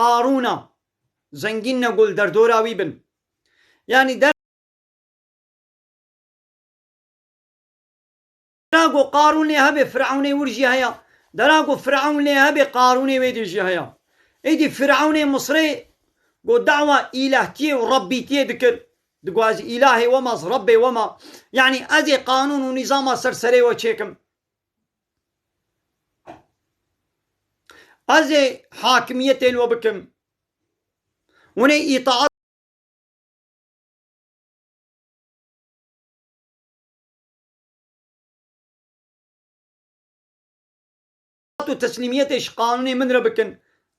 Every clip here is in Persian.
قارونە زەنگین نەگوڵ دەردۆراوی بن یعنی دەراگۆ قارون لێ هەبێ فرعونەی ورژی هەیە دەراگۆ فرعون لێ هەبێ قارونێ وێ دێژی هەیە ئیدی فرعونێ مسرێ گۆ داوا ئیلهتیێ و ڕەبی تێ دکرد دگوازی ئیلاهێ وەمەز ڕەبێ وەمە یعنی ئەزێ قانون و نیزامە سەرسەرێوە چێکم ئەزێ حاکمیەتێن وە بکەم ونێ ئیتاعەت و تەسلیمیەتێش قانونێ من رە بکەن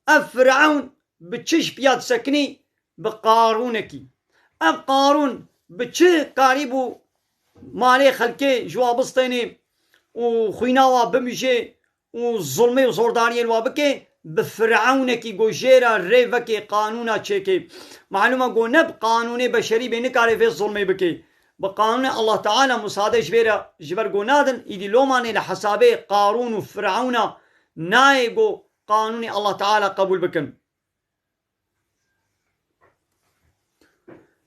ئەف فرعون بە چش پیاد سەکنی بە قارونێکی ئەم قارون بە چ کاری بوو مالێ خەلکێ ژوا بستێنێ و خویناوە بمژێ و زوڵمێ و زۆرداریێن وا بکێ بە فرعونێکی گۆژێرە ڕێڤەکێ قانونا چێکێ معلومە گۆ نەب قانونێ بەشەری بێ نکارێ فێ زوڵمێ بکێ بە قانونێ الله تعالى مسادەش بێرە ji ber گۆ نادن ئیدی لۆمانێ لە حەسابێ قارون و فرعونە نایێ گۆ قانونی الله تعالى قبول بکەن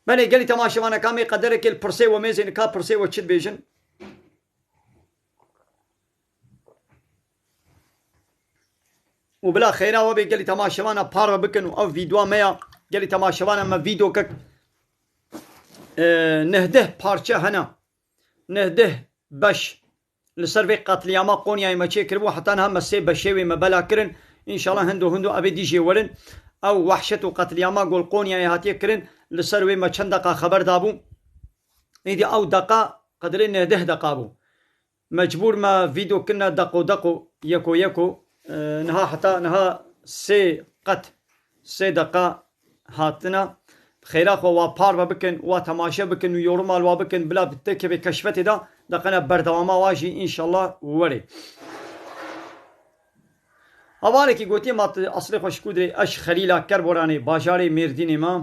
بەێ گەلی تەماشەوانەکانی قەدەرێکێ پرسێ وە مێزێن کا پرسێ وە چت بێژن و بلا خێراوە بێ گەلی تەماشەوانە پارە بکەن و ئەو ڤیدوا مەیە گەلی تەماشەوانە مە ڤیدۆکەک نهده پارچە هەنا نهده بەش لەسەر vê قەتلیاما قۆنیای مە چێکردبوو حتان هەمە سێ بەشێوێ مە بەلاکردن ئینشاڵڵا هەندۆ ئەبێ دیژێ وەرن ئەو وەحشەت و قەتلیاما گۆڵ قۆنیای هاتیەکردن لەسەر وێ مە چەند دەقا خەبەردا بوو ئیدی ئەو دەقا قەدرێ نهده دەقا بوو مەجبور مە ڤیدۆکردنە دەق و دەق و یەک و یەک و نها حتا نها سێ قەت سێ دەقا هاتنە خێراخۆ وا پار بە بکەن وا تەماشە بکەن و یۆڕمال وا بکەن بلا بتەکەبێ کەشفەتێدا دەقەنە بەردەواما واژی ئینشەڵڵا وەرێ هەوارێکی گوتێ مات ئەسڵی خۆشکودرێ ئەش خەلیلا کەربۆرانێ باژارێ مێردینێ ما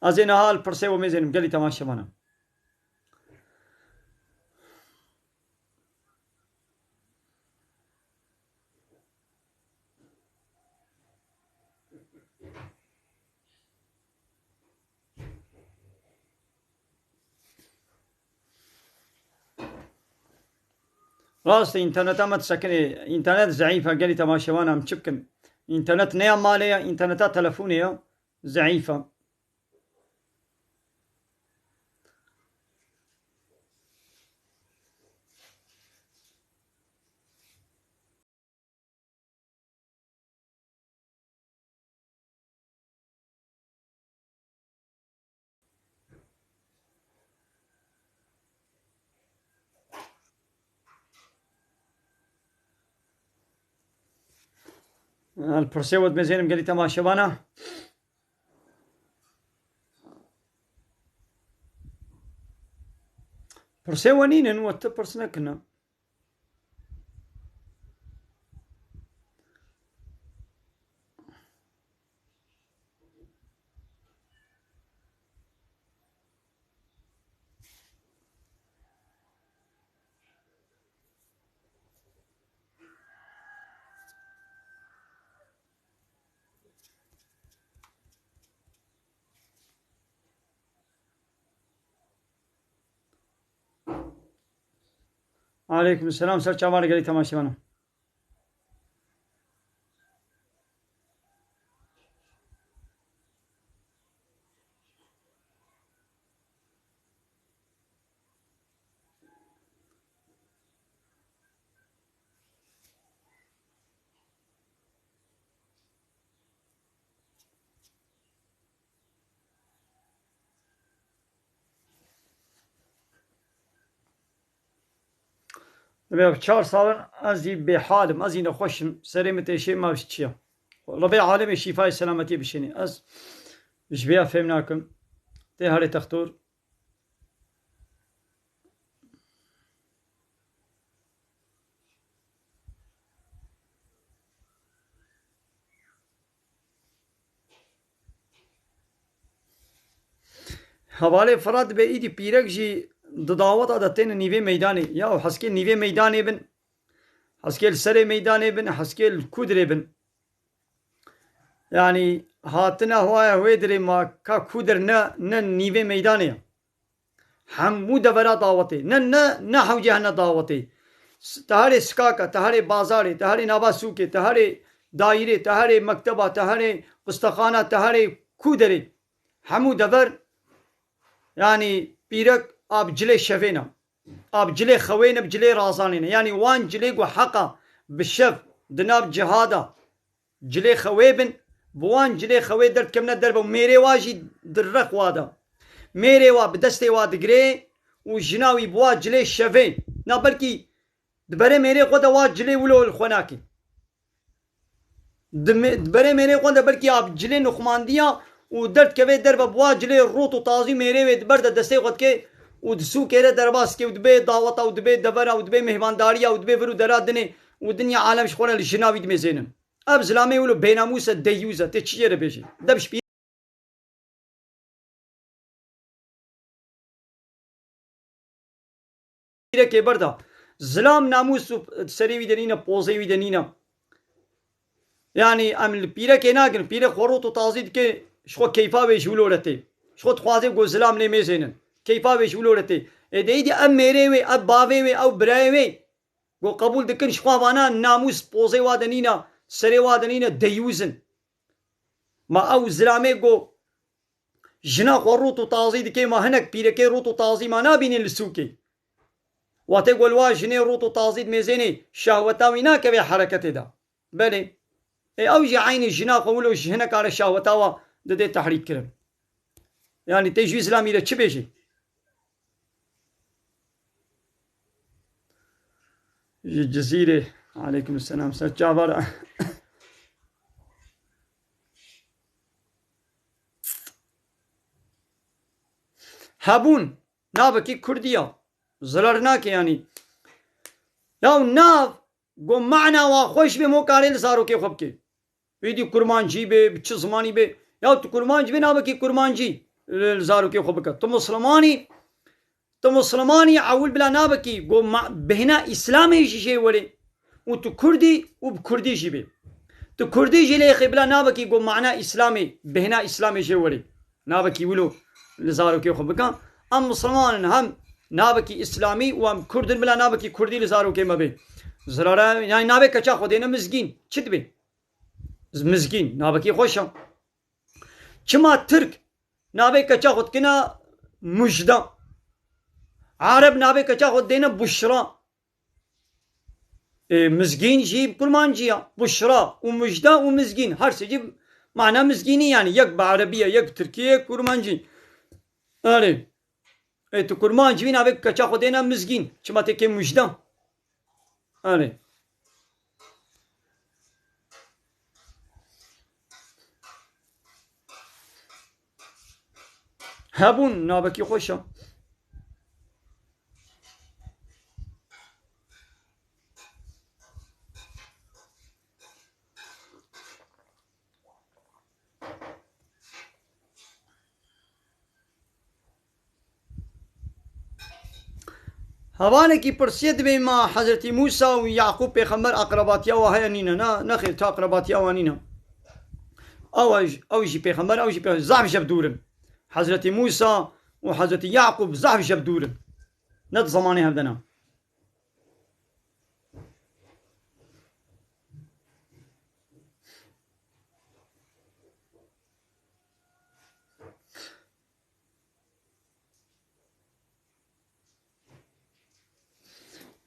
ئەزێ نەهال پرسێوە مێزێنم گەلی تەماشەوانە ڕاستە ئینتەرنێتا مە سەکنێ ئینتەرنێت زەعیفە گەلی تەماشەوانم چ بکەن ئینتەرنێت نەیە مالەیە ئینتەرنێتا تەلەفۆنەیە زەعیفە پرسێوت مێزێنم گەلی تەماشەوانە پرسێوە نینن وە تە پرس نەکردە عەلەیکم سەلام سەر چاوانە گەلی تەماشەوانە دەبێ 4 ساڵن ئەزی بێحالم ئەزی نەخۆشم سەرێمە تێشێ ماوش چییە ڕەبێ عالەمێ شیفای سەلامەتیە بشێنێ ئەس ji vêya fêm nakim tê herê textor hevalê Firat dibe îdî pîrek jî دداوت دتين نيفي ميداني يا حسكي نيفي ميداني بن حسكي السري ميداني بن حسكي الكودري بن يعني هاتنا هواي دري ما كا كودر ن نيفي ميداني حمو دورا دعوتي ن حوجهنا دعوتي تهاري سكاكا تهاري بازاري تهاري ناباسوكي تهاري دايري تهاري مكتبة تهاري قستخانة تهاري كودري حمو دور يعني بيرك اب جلي شفينا اب جلي خوينا بجلي رازانينا يعني وان جلي وحقا بالشف دناب جهادا جلي خويبن بوان جلي خوي درت كمنا دربو ميري واجي درخ وادا ميري وا بدستي وا دغري وجناوي بوا جلي شفين نا بلكي دبري ميري قدا وا جلي ولو الخناكي دبري ميري قدا بلكي اب جلي نخمانديا ودرت كوي درب بوا جلي الروت وطازي ميري ود برد دستي قد كي ودسو كيره درباس كي ودبي دعوتا ودبي دبرا ودبي مهمانداريا ودبي فرو درادني ودنيا عالم شخونا الجناوي دمزينن اب زلامي ولو بيناموس ديوزا تشيره بيجي دبش که بردا زلام ناموس سری ویدنینا پوزی ویدنینا يعني ام البيره كيناكن بيره خروط وتازيد كي شخو كيفا بيشولورتي شخو تخوازي جو زلام لي ميزينن كيفا بيشولورتي اديدي ام ميري وي اب باوي وي او براي وي جو قبول دكن شخو وانا ناموس پوزي وادنينا سري وادنينا ديوزن ما او زلامي جو جنا خروط وتازيد كي ما هنك بيره كي روط وتازي ما نابين السوكي واتقول واجني روتو تازيد ميزيني شهوتاوينا كبي حركتي دا بلي اوجي عيني جنا قولو هناك على شهوتاوا ددي تحريك كرم يعني تيجي اسلامي دا چه بيجي الجزيرة عليكم السلام سجابر هابون نابكي كرديا زلرناك يعني يا ناف قو معنا وخوش بي مو كاري لسارو كي خبكي ويدي كرمان جي بي بچ زماني بي يا تو كرمان جي نابكي كرمان جي لسارو كي خبكا تو مسلماني اول بلا نابكي قو بهنا اسلامي شي ولي وتو كردي وبكردي جي بي تو كردي جي لي بلا نابكي قو معنا اسلامي بهنا اسلامي شي ولي نابكي ولو لسارو كي خبكا ام مسلمان هم نابكي اسلامي وام كردن بلا نابكي كردي لزارو كيما بي زرارا يعني نابي كچا خودينا مزگين چت بي مزگين نابكي خوشم چما ترك نابي كچا خود كنا مجدا عرب نابي كچا خود دينا بشرا مزگين جيب كرمان جيا بشرا ومجدا ومزگين هر سجيب معنى مزگيني يعني يك بعربية يك تركية كرمانجي آره تو كرمان جوين ابي كچا خودينا مزگين چما تكي مجدا آره هبون نابكي خوشم هوانه کی پرسید به ما حضرت موسی و یعقوب پیغمبر اقرباتیا و هینینا نه خیر تا اقرباتیا و نینا او جی پیغمبر او جی پیغمبر زعف جب دورن حضرت موسی و حضرت یعقوب زعف جب دورن ند زمانی هبدنا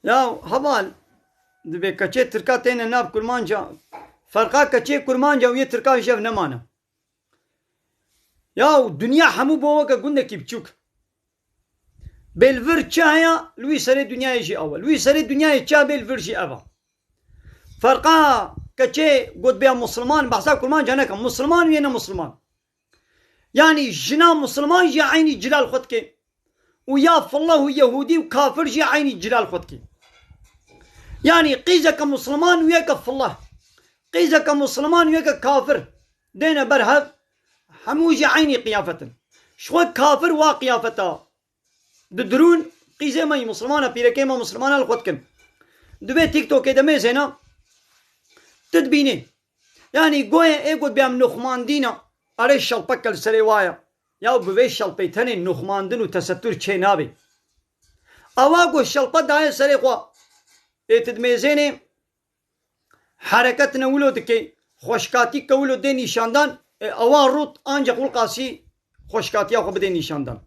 يا هبال دبي كچه تركا تين ناب كرمانجا فرقا كچه كرمانجا ويه تركا جف نمانا يا دنيا حمو بوكا قلنا كي بچوك بالفر چايا لوي سري دنيا يجي اول لوي سري دنيا يچا بالفر جي اوا فرقا كچه قد بيا مسلمان بحسا كرمانجا نكا مسلمان وينا مسلمان يعني جنا مسلمان جي عيني جلال خدكي ويا فالله يهودي وكافر جي عيني جلال خدكي يعني قيزة كمسلمان وياك في الله قيزة كمسلمان وياك كافر دينا برهب حموجي عيني قيافة شو كافر وقيافته ددرون قیزه مای مسلمانه پیرکه ما مسلمانه الخود کن دوبه تیک توکه دمه زینا تدبینه یعنی گوه ایگود بیام نخماندینا اره شلپکل سری وایا یا بوه شلپیتنه نخماندن و تستر چه نابه اوا گو شلپت دای سری خوا تدمیزینه حرکت نولو دکی خوشکاتی کولو ده نشاندن اوا روت آنجا قلقاسی خوشکاتی خو بده نشاندن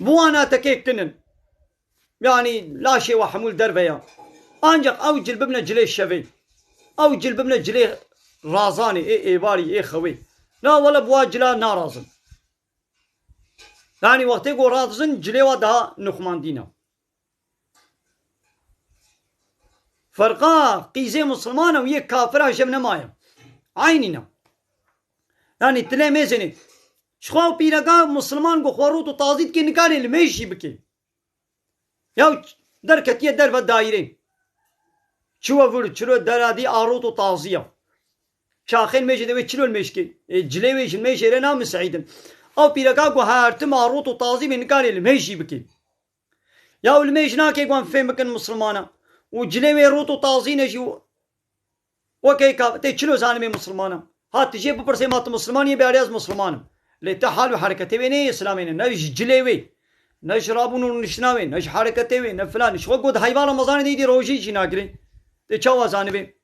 bu ana tekekinin yani laşe ve hamul derveya ancak av cilbimle cile şevi av cilbimle cile razani evari xevi la valla bu cila narazın yani vakti go razın cile ve daha nukmandina farka qize Müslümana ve yek kafira jemne maya aynina yani tilemezini شخوا پیرگاه مسلمان کو خورو تو تازید که نکاری لمیشی بکی یا در کتیه در و دایره چوه ورد چلو در آدی آرو تو تازیه شاخین میشه دوی چلو المشکی جلی ویشن میشه رنا مسعیدن او پیرگاه کو هرتم آرو تو تازی به نکاری لمیشی بکی یا لمیش ناکی کو فهم بکن مسلمانا و جلی وی رو تو تازی نشی وکی که تی چلو زانمی مسلمانا ها تجیب بپرسی مات مسلمانی بیاریاز مسلمانم لتحال حركتي وين اسلامين نج جليوي نج رابون نشناوي نج حركتي وين فلان شو قد حيوان رمضان دي روجي شي ناقري تي چاوا زانبي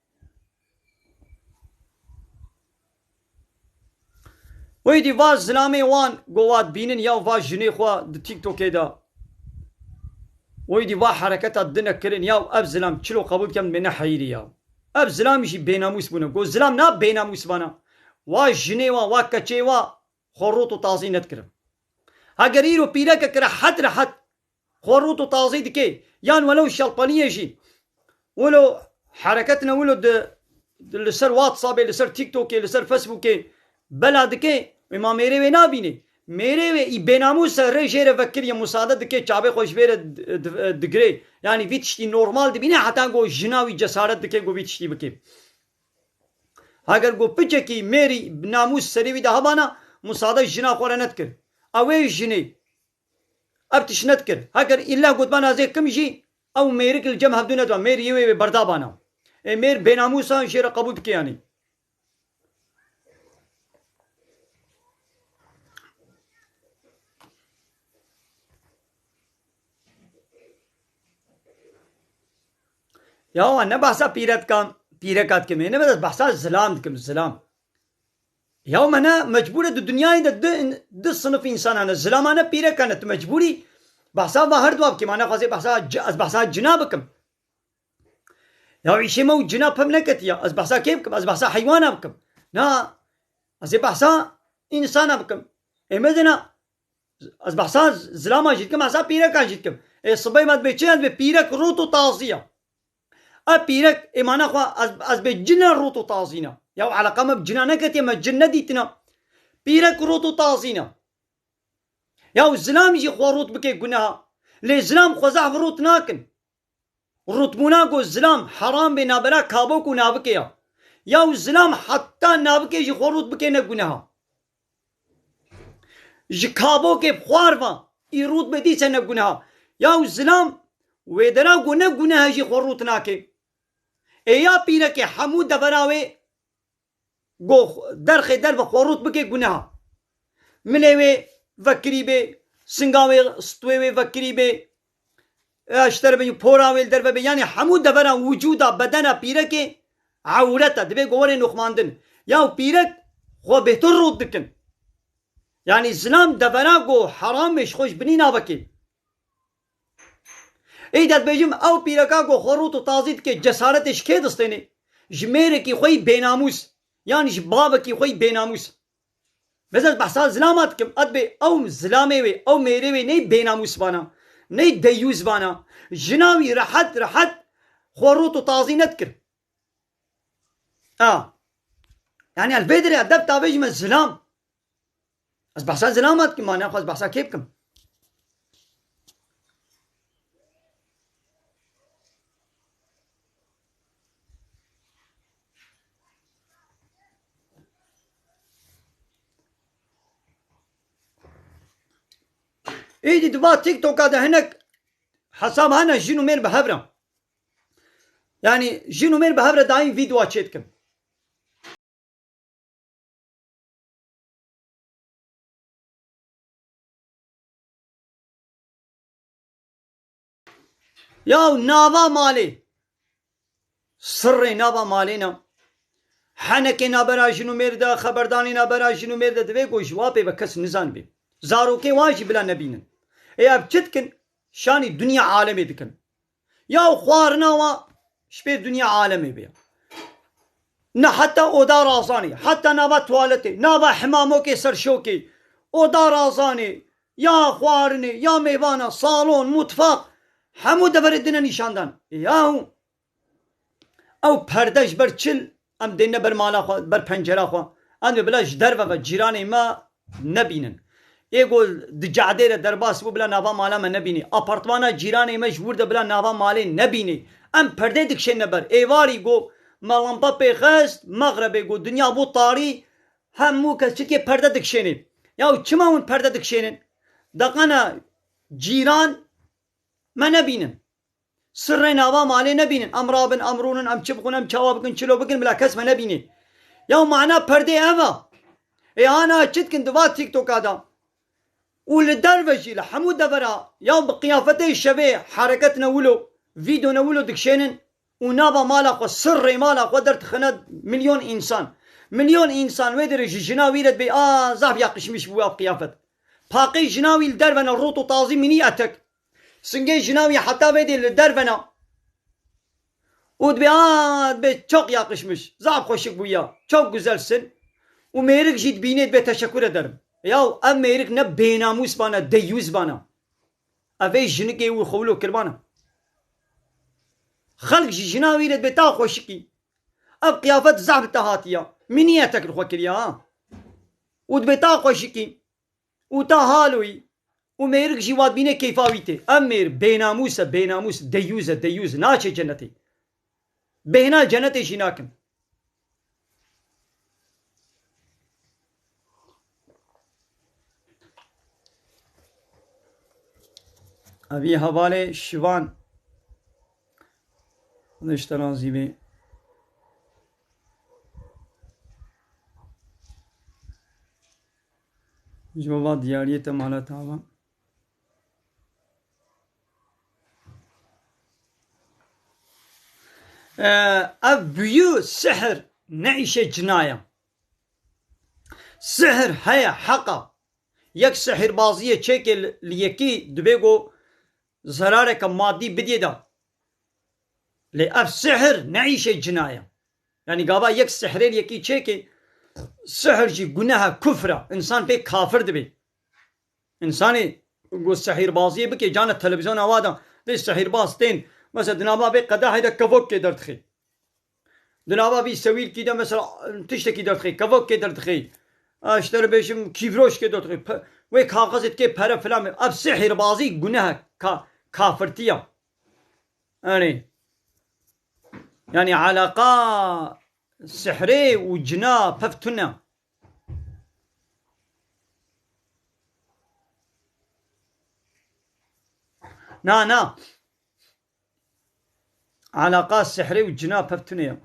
ويدي واز زلامي وان قوات بينن يا واز جني خوا تيك توك دا ويدي وا حركات الدنيا كرن يا اب زلام چلو قبول كم من حيري يا اب زلام شي بيناموس بنا قو زلام نا بيناموس بنا وا جني وا كچي وا خروط و تازی نت کرم اگر ایرو پیرا که راحت راحت خروط و تازی دکی یان ولو شلپانیه جی ولو حرکتنا ولو لسر واتساب لسر تیک توک لسر فیسبوک بلا دکی ما میره و نابینه میره و ای بناموس رجیر فکر یا مساعدت دکی چابه خوش بره دگری یعنی ویتشتی نورمال دبینه حتی گو جناوی جسارت دکی گو ویتشتی بکی اگر گو پچه کی میری ناموس سریوی ده بانا مساعدة جنا خورا نتكر اوه جني ابتش نتكر هكر إلا قد بانا زي كم جي او ميرك الجمع بدون ادوان مير يوي بردابانا مير بيناموسا شير قبول كياني يا انا بحثا بيركات كم انا بس بحثا زلام كم زلام يوم أنا مجبورة الدنيا ده صنف إنسان أنا الزلام أنا بيرة كانت مجبوري بحثا ظاهر دواب كم أنا خاصة بحثا جنابكم يا عيشي مو جناب هم نكتيا أز بحثا كيفكم أز بحثا حيوان بكم نا أز بحثا إنسان بكم إمدنا أز بحثا زلام جيتكم بحثا بيرة كان جيتكم الصبي ما تبيتشين بيرة روتو تازية أبيرة إمانا خوا أز بجنا روتو تازينا يا على قام بجنانك يا جنة ديتنا بيرك روتو تازينا يا الزلام يجي خواروت بكي قناها لي زلام خوزع روت ناكن روت مناكو الزلام حرام بنا بلا كابوكو نابكيا يا الزلام حتى نابكي يجي خواروت بكي نقناها يجي كابوكي بخوارفا يروت بدي سنة قناها يا الزلام ويدنا قناها يجي خواروت ناكي ايا بيرك حمود دبراوي گو درخ در و خوروت بکی گناه ملوی وکری به سنگاوی ستوی وکری به اشتر به پوراوی در به یعنی همو دبرا وجودا بدنا پیرک عورتا دبی گوره نخماندن یا پیرک خو بهتر رود دکن یعنی زلام دبرا گو حرامش خوش بنی نابکی ایداد بیجم او پیرکا گو خوروت و تازید که جسارتش که دستینه جمیره کی خوی بیناموس يعني جبابك خوي بيناموس مثلا بحثا زلامات كم أدبي أو زلامي أو ميري ني بيناموس بانا ني ديوز بانا جناوي راحت خوروت وطازي نذكر يعني الفيدري أدب تابج من الزلام بس بحثا زلامات كم أنا خلاص بحثا كيفكم ایدی دوا تیک توک ده هنک حساب هنه جنو میر بهبرم yani jino mer behevre dayîn vîdyoa çêtkim ya nava malê sirrê nava malê ne henekê nabera jino mêr de xeberdanî nabera jino mêr de divê ku ji wa pê ve kes nizanibê zarokê wan jî bila nebînin ev çi dikin şanî dunya alemê dikin ya xwarina wa ji pê dunya alemê bê ne heta oda razanê heta nava tualetê nava hemamokê serşokê oda razanê ya xwarinê ya mêvana salon mutfaq hemû deverê dine nîşandan yahu ew perde ji ber çil em dêne ber mala xwe ber pencera xwe em dê bila ji derve ve cîranê me nebînin ê got di cadê re derbas bû bila nava mala me nebînî apartmana cîranê me ji wir de bila nava malê nebînî em perdê dikişêne ber êvarî got melampa pê xest mexrebê got dinya bû tarî hemû kes çikê perde dikişênê yaw çima hûn perde dikişênin deqana cîran me nebînin sirrê nava malê nebînin em rabin em rûnin em çi bixwin em çawa bikin çilo bikin bila kes me nebînî yaw mana perdê ev e ê ana çi dikin diva tîktoka da û li derve jî li hemû devera yaw bi qiyafetê şevê hereketine wilo vîdyone wilo dikişênin û nava mala xwe sirrê mala xwe derdixine milyon însan wê derê ji jina wî re dibê a zaf yaqişmiş bû ev qiyafet paqê jina wî li derve ne rot û tazî mînî etek singê jina wî heta wê dê li derve ne û dibê a dibê çok yaqişmiş zaf xweşik bûya çok güzelsin û mêrik jî dibînê dibê teşekkür ederim yaw ev mêrik ne bênamûs bana deyyûz bana ev ê jinikê wî xewilo kirbana xelk ji jina wî re dibê ta xweşikî ev qiyafet zaf te hatiya mînî etek li xwe kiriya û dibê ta xweşikî û ta haloyî û mêrik jî wat bîne keyfa wî tê ev mêr bênamûs e bênamûs deyyûz e deyyûz naçe cennetê bêhna cennetê jî nakin evî hevalê şivan işte razî bê ji va diyariyê te mala tava ev büyü sihir ne işe cinaya sihir heye heqa yek sihirbaziyê çêkê li yekî dibê got zarareke maddî bidî da lê ev sihir ne işe cinaya yani gava yek sihirê li yekî çêkê sihir jî guneha kufra insan pê kafir dibe insanê got sihirbaziyê bike cana televizyona wa da vê sihirbaz tên mesela dinava vê qedehê de kevokê derdixê dinava vî sewîlkî de mesela tiştekî derdixê kevokê derdixê işte bêjim kîvroşkê derdixê wê kaxezê dikê pere filan ev sihirbazî guneha kafirtiya yani yani alaqa sihirê û cina pev tune na alaqa sihirê û cina pev tune ye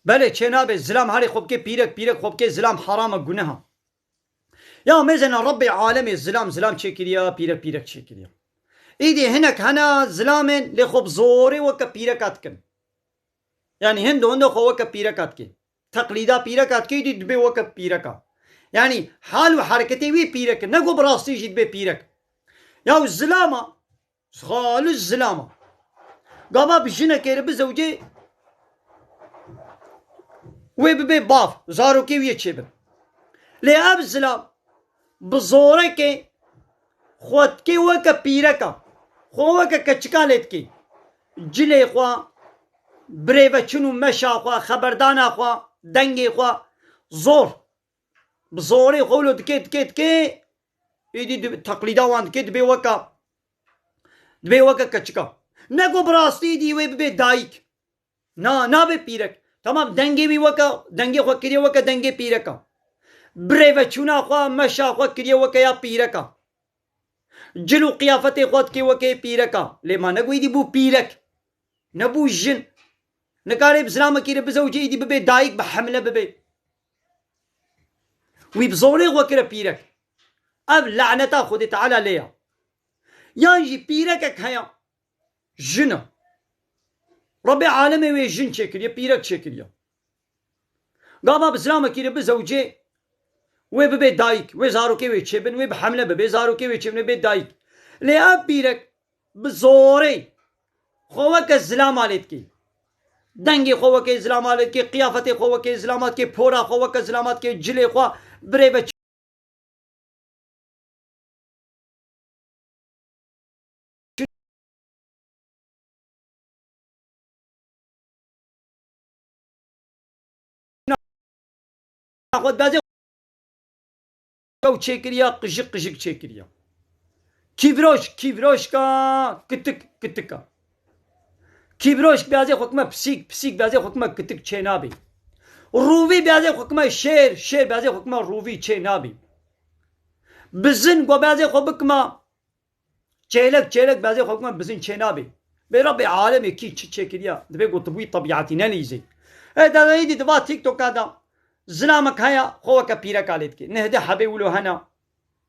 belê çê nabe zilam herê xwe bike pîrek xwe bike zilam haram e guneha ya mêzena Rabbê alemê zilam çêkiriya pîrek çêkiriya îdî hinek hene zilamên lê xwe bi zorê weke pîreka dikin yani hindo xwe weke pîreka dike teqlîda pîreka dike îdî dibê weke pîreka yani hal û hereketê wî pîrek ne got bi rastî jî dibê pîrek ya zilama xalis zilama gava bi jinekê re bi zewcê wê bibe bav zarokê wî yê çêbin lê ev zilam bi zorekê xwe dikê weke pîreka xwe weke keçika lê dikê cilê xwe birêveçûn û meşa xwe xeberdana xwe dengê xwe zor bi zorê xwe wilo dikê êdî teqlîda wan dikê dibê weke keçika نەگۆ بڕاستی دیوێ ببێ دایک نابێ پیرەک تەمام دەنگێوی وەکە دەنگی خۆ کردێ وەکە دەنگێ پیرەکە برێڤە چووناخوا مەشاخوا کردێ وەکە یا پیرەکە جل و قیافەتێ خۆت کێ وەکەی پیرەکە لێما نەگویدی بوو پیرەک نەبوو ژن نەکارێ بزرامەکیرە بزەوجێیدی ببێ دایک بە حەملە ببێ وی بزۆرێ وەکرە پیرەک ئەv لعنەتا خودی تعالی لێیە یانجی پیرەکەک هەیە ژنە ڕەبێ عالەمێ وێ ژن چێکردە پیرەک چێکردە گاوا بزرامەکیرە بزەوجێ وێ ببێ دایک وێ زارۆکێ وێ چێبن وێ بە حەملە ببێ زارۆکێ وێ چێبن بێ دایک لێ ئەv پیرەک بزۆرەی خۆوەکە زلامە لێتکەی دەنگی خۆوەکەی زلامات کێ قیافەتی خۆوەکەی زلامات کێ پۆرا خۆوەکە زلامات کێ جلێ خوا برێ بە خۆت بازێ ئەو چێکردە قژق قژق چێکردە کیڤرۆشکە کتک کتکە کیڤرۆشک بازێ خۆکمە پسیک پسیک بازێ خۆکمە کتک چێ نابێ ڕووی بازێ خۆکمە شێر بازێ خۆکمە ڕووی چێ نابێ بزن گۆ بازێ خۆ بکمە چێلک بازێ خۆکمە بزن چێ نابێ بێ ڕەبێ عالەمێکی چ چێکردە دەبێ گوتبووی طەبیعەتی نەنیزەی دەدەیدی دەبا تیکتۆکادا زلامك هيا خوك بيرك عليك نهدى حبي ولو هنا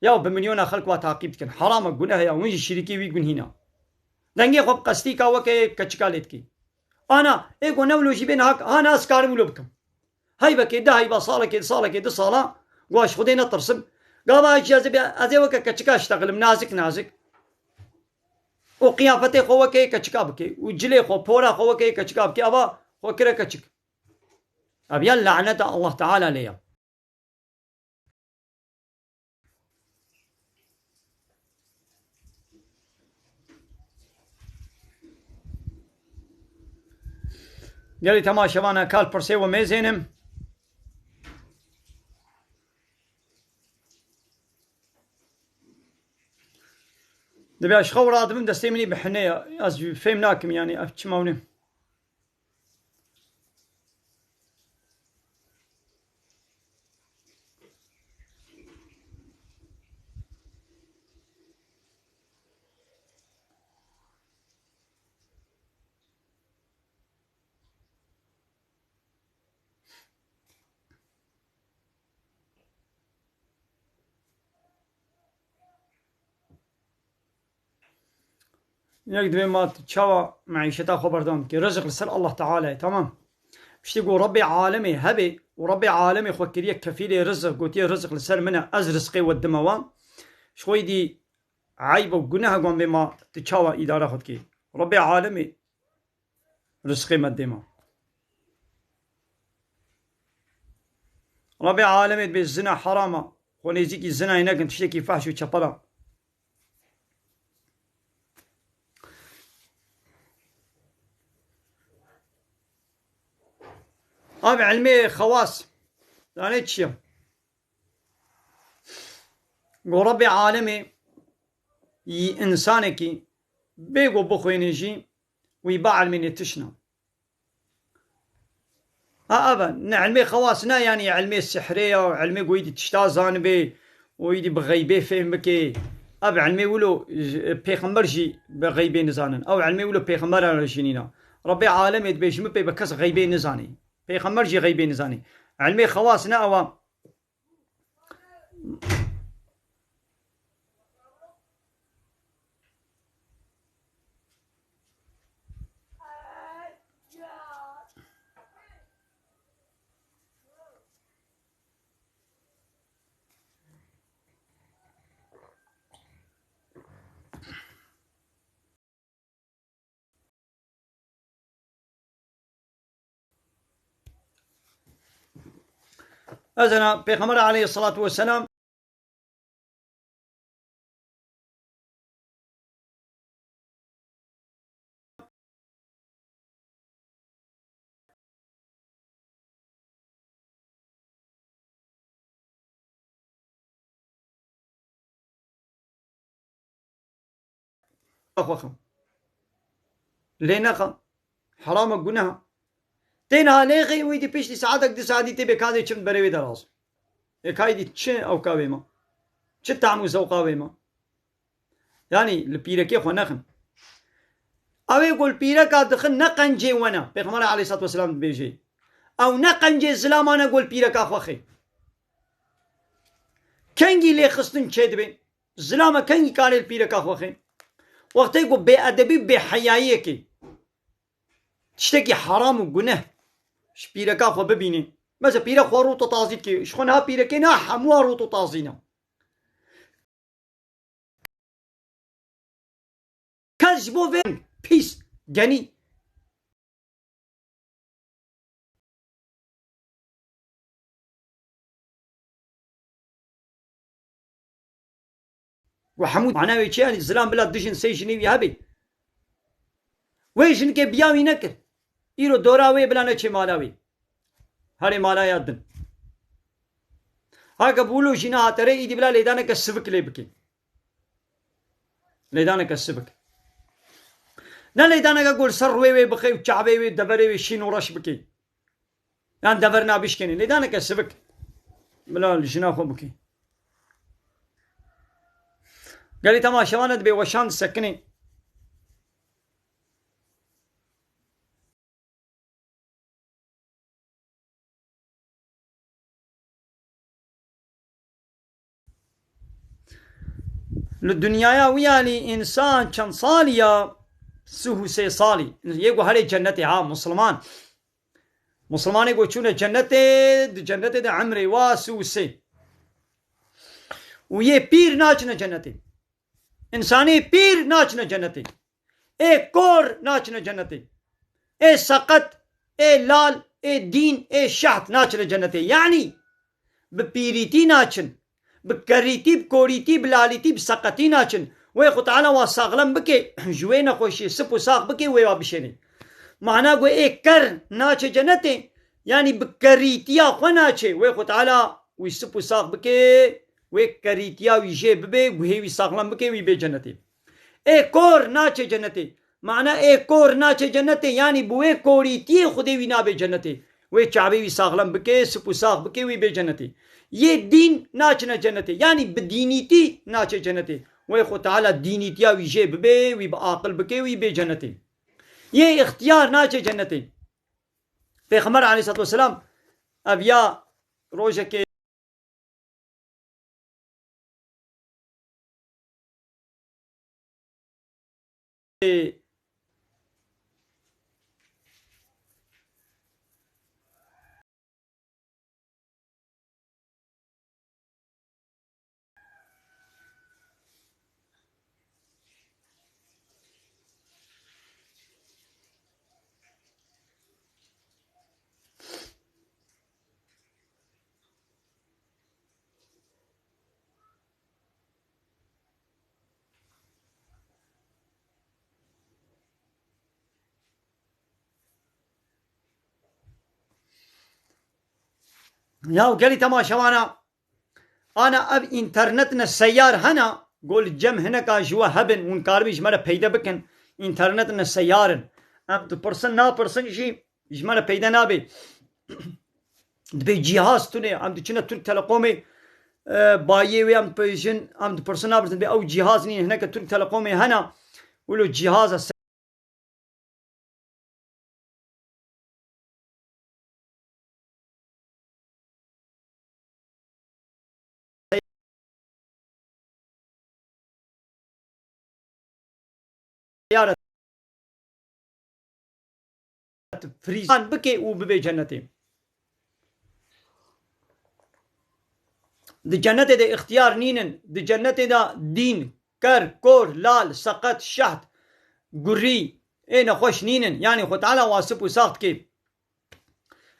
يا بمليون خلق وتعقيب كن حرامك قلنا هيا وين شريكي ويقول هنا دنگي خب قصتي كاوك كچكالتك انا ايه قلنا ولو جيبين هاك انا اسكار ولو بكم هاي بكي ده هاي بصالك صالك ده صاله واش خدينا ترسم قال اجازه ازي وك كچكا اشتغل نازك وقيافتي خوك كچكابك وجلي خو بورا خوك كچكابك ابا خو كره كچك أبيان لعنة الله تعالى ليا قالي تماشى وانا كال برسي وميزينم دبي اشخور رادم دستي مني بحنية از فهمناكم يعني افشموني يقدر ما تشوى معيشتها خبردان كي رزق لسر الله تعالى تمام مش تقول ربي عالمي هبي وربي عالمي خوكريه كفيلي رزق قوتي رزق لسر منه از رزقي والدموان شوي دي عيب وقناها قوم بما تشوى إدارة خدكي ربي عالمي رزقي مدما ربي عالمي بالزنا حرامة ونيزيكي الزنا هناك تشتكي فحش وشطلا هذا علمي خواص ثاني شيء وربي عالمي إنسانك بيقو بخوينيجي ويباع من تشنا أبا علمي خواصنا يعني علمي السحرية وعلمي قويدي تشتازان بي ويدي بغيبي فهم بكي أبا علمي ولو بيخمبرجي بغيبي نزانن أو علمي ولو بيخمبر رجينينا ربي عالمي بيش مبي بكس غيبي نزاني بيخمر جي غيبي نزاني علمي خواصنا أو أذن بيغمر عليه الصلاة والسلام أخوكم لينقا حرام قناها تينها ليخي ويدي بيشتي ساعتك دي ساعتي تبي كادي چم بريوي دراز اكايدي تش او كاويما چه تعمو سو قاويما يعني البيركي خو نخن او يقول بيركا دخن نقنجي وانا بيغمر عليه الصلاة والسلام بيجي او نقنجي زلام انا قول بيركا خوخي كنجي لي خستن چه دبين زلام كنجي كاري البيركا خوخي وقت يقول بي ادبي بي حيائيكي تشتكي حرام وقناه شبيركا خو ببيني مثلا بيرك خو روتو تازيد كي شخونها بيركينا حموا روتو تازينا كذبو فين بيس جاني وحمود معناه يشيل الزلام بلا دشن سيشني ويهبي ويشن كي بياوي نكر إيرو دوراوي بلا نشي مالاوي هاري مالا يادن ها قبولو جينا هاتري إيدي بلا ليدانا كسبك ليبكي ليدانا كسبك نا ليدانا قول سروي بخي وشعبي دبري وشين ورش بكي يعني دبرنا بيشكني ليدانا كسبك بلا الجنا خو بكي قال لي تمام شوانت بي وشان سكني للدنيا ويالي إنسان كان صاليا سهو سي صالي يقول هالي جنتي عام مسلمان يقول شونه جنتي ده عمري واسو سي ويه پیر ناچنا جنتي انساني پیر ناچنا جنتي اي كور ناچنا جنتي اي سقط اي لال اي دين اي شحت ناچنا جنتي يعني بپيريتي ناچن بكريتي بكوريتي بلاليتي بسقطي ناچن ويخو تعالى واساغلم بكي جوينا خوشي سپو ساق بكي ويوا بشيني معناه قوي اي كر ناچ جنتي يعني بكريتيا خو ناچي ويخو تعالى ويسپو ساق بكي وكريتيا ويجي ببي وهي ويساغلم بكي ويبي جنتي اي كور ناچ جنتي معناه اي كور ناچ جنتي يعني بوي كوريتي خودي وينا بي جنتي وي چابي ويساغلم بكي سپو ساق بكي ويبي جنتي ये दीन नाचना जन्नते यानी बदीनीती नाचे जन्नते वे खुद ताला दीनीतिया विजे बे वी आकल बके वी बे जन्नते ये इख्तियार नाचे जन्नते पैगंबर अलैहि सलाम अब या रोज़ के يا وقال لي تماشى انا اب انترنتنا السيار هنا قول الجم هنا كاجوا هبن ونكاربيش مره پیدا بكن انترنتنا السيار اب تو پرسن نا پرسن شي جمره پیدا نابي دبي جهاز توني ام دچنا ترك تلقومي بايي وي ام بيجن ام تو پرسن نا پرسن او جهاز ني هناك ترك تلقومي هنا ولو جهاز سيارة فريزان بكي وببي جنتي دي جنتي دي اختيار نينن دي جنتي دا دين كر كور لال سقط شهد قري اين خوش نينن يعني خو تعالى واسب وساقط كيف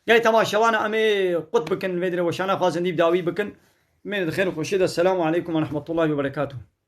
قال تماشى وانا امي قط بكن فيدري وشانا خازن دي بداوي بكن من الخير وخشيد السلام عليكم ورحمة الله وبركاته.